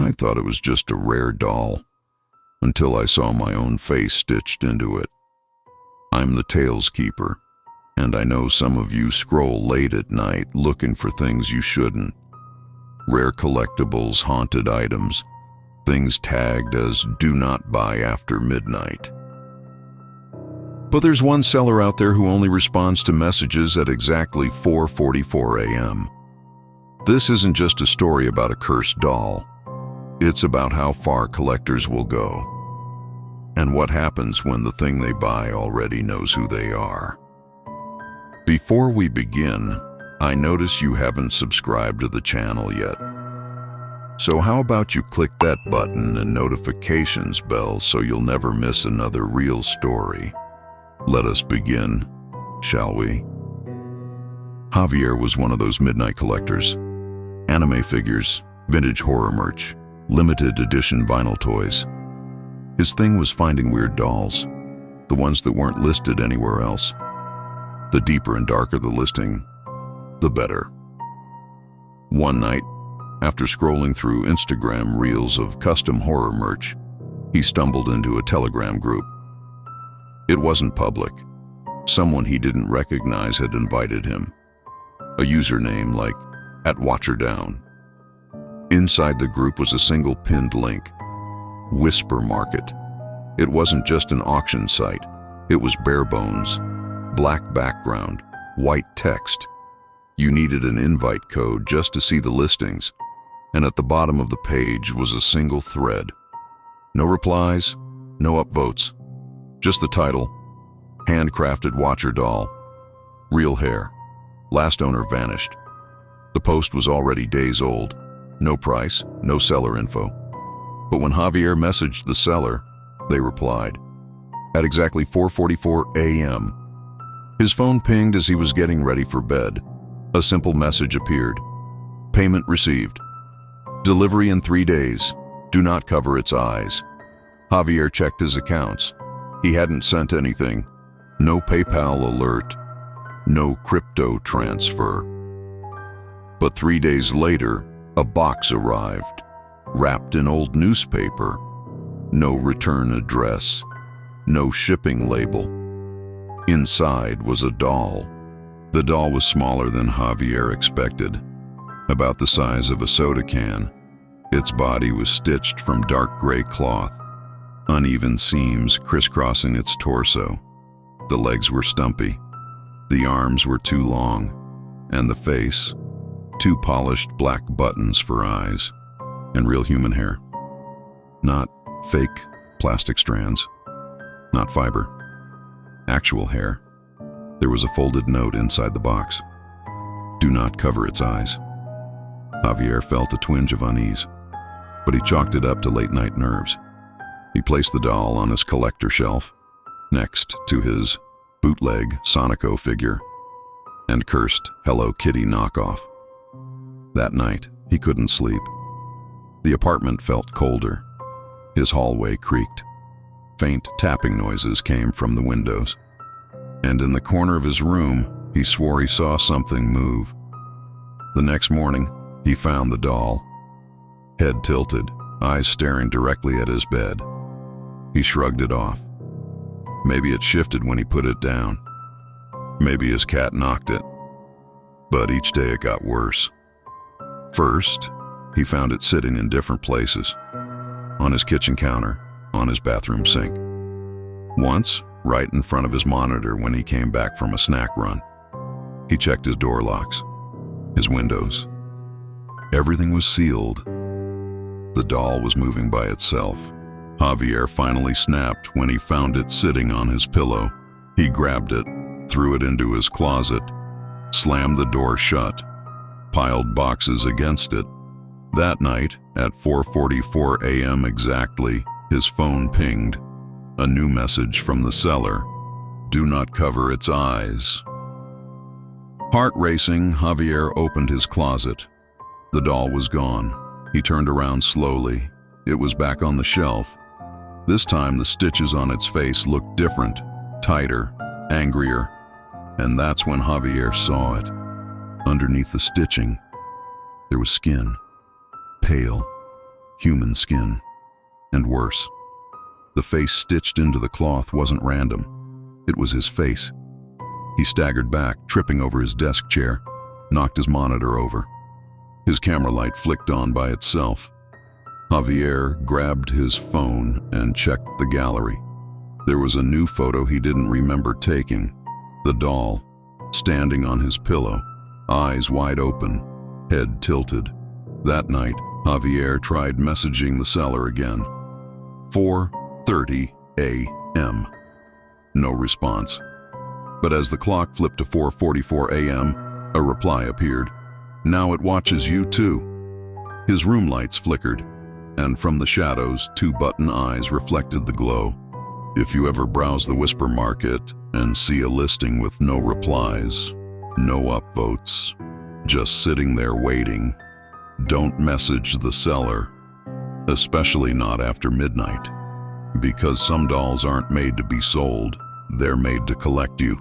I thought it was just a rare doll, until I saw my own face stitched into it. I'm the Tales Keeper, and I know some of you scroll late at night looking for things you shouldn't. Rare collectibles, haunted items, things tagged as "do not buy after midnight." But there's one seller out there who only responds to messages at exactly 4:44 a.m. This isn't just a story about a cursed doll. It's about how far collectors will go, and what happens when the thing they buy already knows who they are. Before we begin, I notice you haven't subscribed to the channel yet. So how about you click that button and notifications bell so you'll never miss another real story. Let us begin, shall we? Javier was one of those midnight collectors. Anime figures, vintage horror merch, limited edition vinyl toys. His thing was finding weird dolls, the ones that weren't listed anywhere else. The deeper and darker the listing, the better. One night, after scrolling through Instagram reels of custom horror merch, he stumbled into a Telegram group. It wasn't public. Someone he didn't recognize had invited him. A username like @WatcherDown. Inside the group was a single pinned link. Whisper Market. It wasn't just an auction site. It was bare bones. Black background, white text. You needed an invite code just to see the listings. And at the bottom of the page was a single thread. No replies, no upvotes. Just the title, handcrafted Watcher doll. Real hair. Last owner vanished. The post was already days old. No price, no seller info. But when Javier messaged the seller, they replied. At exactly 4:44 a.m., his phone pinged as he was getting ready for bed. A simple message appeared. Payment received. Delivery in 3 days. Do not cover its eyes. Javier checked his accounts. He hadn't sent anything. No PayPal alert. No crypto transfer. But 3 days later, a box arrived, wrapped in old newspaper. No return address. No shipping label. Inside was a doll. The doll was smaller than Javier expected, about the size of a soda can. Its body was stitched from dark gray cloth, uneven seams crisscrossing its torso. The legs were stumpy, the arms were too long, and the face, 2 polished black buttons for eyes, and real human hair. Not fake plastic strands, not fiber. Actual hair. There was a folded note inside the box. Do not cover its eyes. Javier felt a twinge of unease, but he chalked it up to late-night nerves. He placed the doll on his collector shelf, next to his bootleg Sonico figure, and cursed Hello Kitty knockoff. That night, he couldn't sleep. The apartment felt colder. His hallway creaked. Faint tapping noises came from the windows. And in the corner of his room, he swore he saw something move. The next morning, he found the doll. Head tilted, eyes staring directly at his bed. He shrugged it off. Maybe it shifted when he put it down. Maybe his cat knocked it. But each day it got worse. First, he found it sitting in different places. On his kitchen counter, on his bathroom sink. Once, right in front of his monitor when he came back from a snack run. He checked his door locks, his windows. Everything was sealed. The doll was moving by itself. Javier finally snapped when he found it sitting on his pillow. He grabbed it, threw it into his closet, slammed the door shut, piled boxes against it. That night, at 4:44 a.m. exactly, his phone pinged. A new message from the seller. Do not cover its eyes. Heart racing, Javier opened his closet. The doll was gone. He turned around slowly. It was back on the shelf. This time the stitches on its face looked different, tighter, angrier. And that's when Javier saw it. Underneath the stitching, there was skin. Pale, human skin. And worse, the face stitched into the cloth wasn't random. It was his face. He staggered back, tripping over his desk chair, knocked his monitor over. His camera light flicked on by itself. Javier grabbed his phone and checked the gallery. There was a new photo he didn't remember taking. The doll, standing on his pillow, eyes wide open, head tilted. That night, Javier tried messaging the seller again. 4:30 a.m. No response. But as the clock flipped to 4:44 a.m., a reply appeared. Now it watches you too. His room lights flickered, and from the shadows, 2 button eyes reflected the glow. If you ever browse the Whisper Market and see a listing with no replies, no upvotes, just sitting there waiting, don't message the seller, especially not after midnight, because some dolls aren't made to be sold, they're made to collect you.